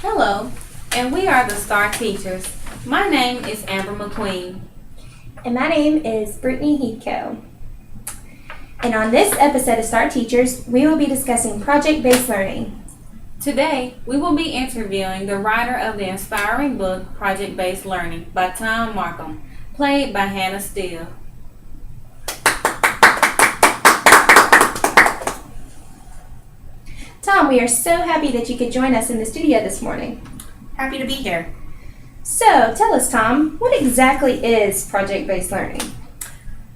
Hello, and we are the Star Teachers. My name is Amber McQueen. And my name is Brittany Heathco. And on this episode of Star Teachers, we will be discussing project-based learning. Today, we will be interviewing the writer of the inspiring book Project Based Learning by Thom Markham, played by Hannah Steele. Thom, we are so happy that you could join us in the studio this morning. Happy to be here. So, tell us, Thom, what exactly is project-based learning?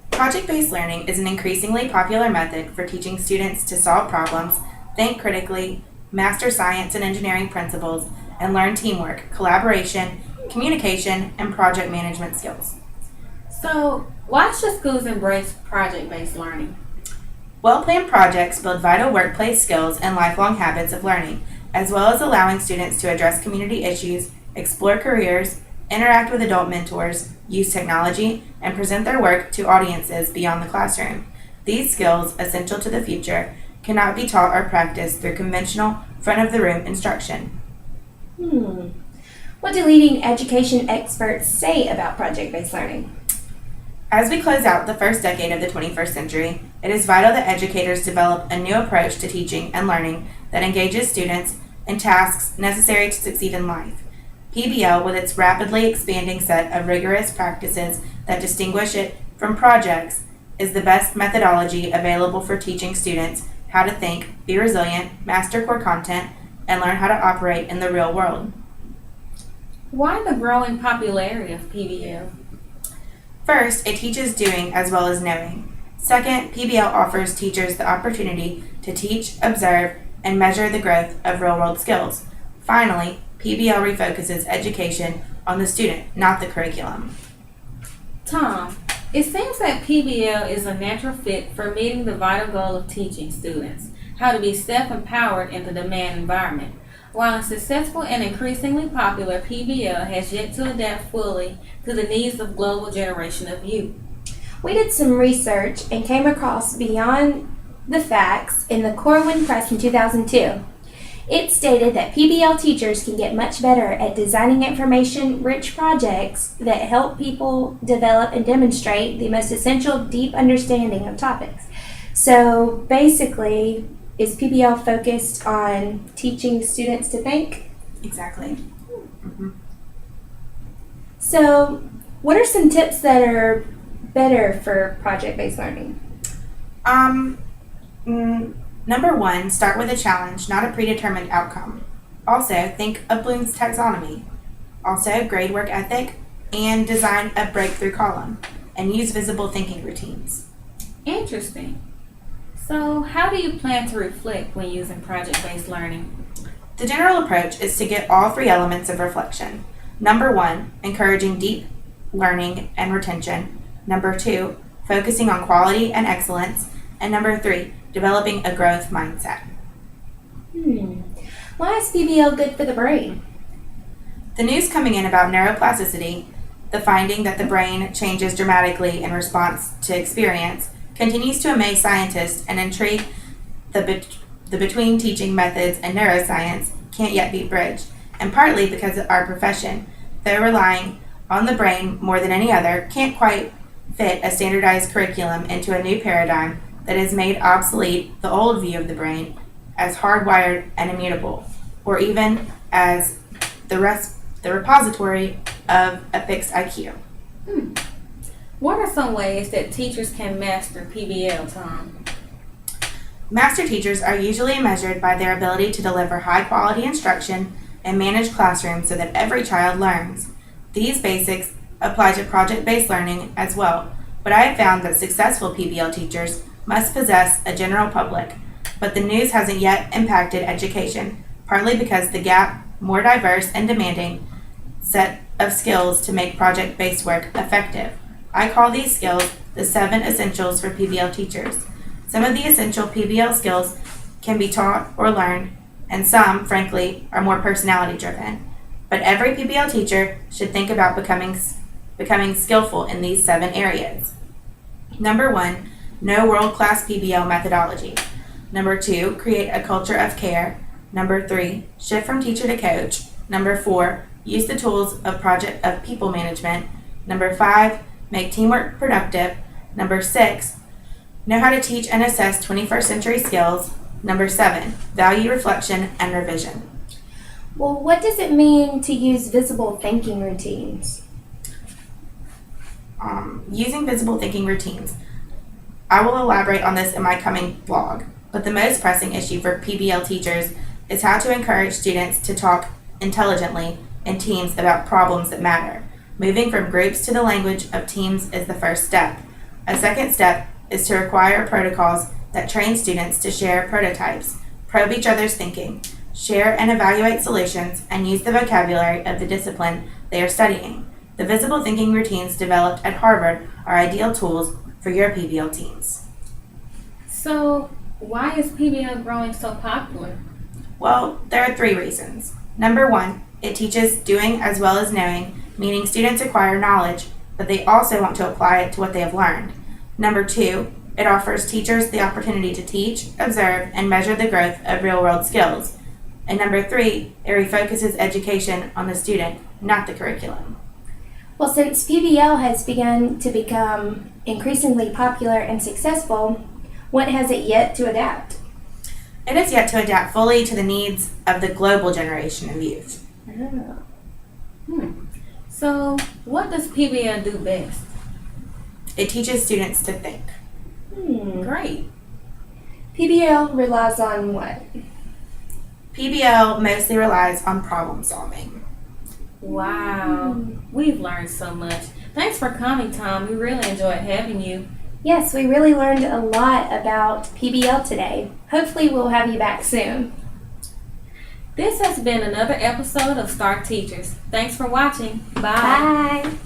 Project-based learning is an increasingly popular method for teaching students to solve problems, think critically, master science and engineering principles, and learn teamwork, collaboration, communication, and project management skills. So, why should schools embrace project-based learning? Well-planned projects build vital workplace skills and lifelong habits of learning, as well as allowing students to address community issues, explore careers, interact with adult mentors, use technology, and present their work to audiences beyond the classroom. These skills, essential to the future, cannot be taught or practiced through conventional front-of-the-room instruction. What do leading education experts say about project-based learning? As we close out the first decade of the 21st century, it is vital that educators develop a new approach to teaching and learning that engages students in tasks necessary to succeed in life. PBL, with its rapidly expanding set of rigorous practices that distinguish it from projects, is the best methodology available for teaching students how to think, be resilient, master core content, and learn how to operate in the real world. Why the growing popularity of PBL? First, it teaches doing as well as knowing. Second, PBL offers teachers the opportunity to teach, observe, and measure the growth of real-world skills. Finally, PBL refocuses education on the student, not the curriculum. Thom, it seems that PBL is a natural fit for meeting the vital goal of teaching students how to be self-empowered in the demand environment. While a successful and increasingly popular, PBL has yet to adapt fully to the needs of global generation of youth. We did some research and came across Beyond the Facts in the Corwin Press in 2002. It stated that PBL teachers can get much better at designing information-rich projects that help people develop and demonstrate the most essential deep understanding of topics. So basically, is PBL focused on teaching students to think? Exactly. So, what are some tips that are better for project-based learning? Number one, start with a challenge, not a predetermined outcome. Also, think of Bloom's taxonomy. Also, grade work ethic, and design a breakthrough column, and use visible thinking routines. Interesting. So, how do you plan to reflect when using project-based learning? The general approach is to get all three elements of reflection. Number one, encouraging deep learning and retention. Number two, focusing on quality and excellence. And number three, developing a growth mindset. Why is PBL good for the brain? The news coming in about neuroplasticity, the finding that the brain changes dramatically in response to experience, continues to amaze scientists and intrigue. The between teaching methods and neuroscience can't yet be bridged, and partly because our profession, though relying on the brain more than any other, can't quite fit a standardized curriculum into a new paradigm that has made obsolete the old view of the brain as hardwired and immutable, or even as the repository of a fixed IQ. What are some ways that teachers can master PBL, Thom? Master teachers are usually measured by their ability to deliver high-quality instruction and manage classrooms so that every child learns. These basics apply to project-based learning as well, but I have found that successful PBL teachers must possess a general public, but the news hasn't yet impacted education, partly because the gap, more diverse and demanding set of skills to make project-based work effective. I call these skills the 7 essentials for PBL teachers. Some of the essential PBL skills can be taught or learned, and some, frankly, are more personality-driven. But every PBL teacher should think about becoming skillful in these 7 areas. Number 1, know world-class PBL methodology. Number 2, create a culture of care. Number 3, shift from teacher to coach. Number 4, use the tools of people management. Number 5, make teamwork productive. Number 6, know how to teach and assess 21st century skills. Number 7, value reflection and revision. Well, what does it mean to use visible thinking routines? Using visible thinking routines. I will elaborate on this in my coming blog, but the most pressing issue for PBL teachers is how to encourage students to talk intelligently in teams about problems that matter. Moving from groups to the language of teams is the first step. A second step is to require protocols that train students to share prototypes, probe each other's thinking, share and evaluate solutions, and use the vocabulary of the discipline they are studying. The visible thinking routines developed at Harvard are ideal tools for your PBL teams. So, why is PBL growing so popular? Well, there are 3 reasons. Number 1, it teaches doing as well as knowing, meaning students acquire knowledge, but they also want to apply it to what they have learned. Number 2, it offers teachers the opportunity to teach, observe, and measure the growth of real-world skills. And number 3, it refocuses education on the student, not the curriculum. Well, since PBL has begun to become increasingly popular and successful, what has it yet to adapt? It has yet to adapt fully to the needs of the global generation of youth. So, what does PBL do best? It teaches students to think. Great. PBL relies on what? PBL mostly relies on problem solving. Wow. We've learned so much. Thanks for coming, Thom. We really enjoyed having you. Yes, we really learned a lot about PBL today. Hopefully we'll have you back soon. This has been another episode of Star Teachers. Thanks for watching. Bye. Bye.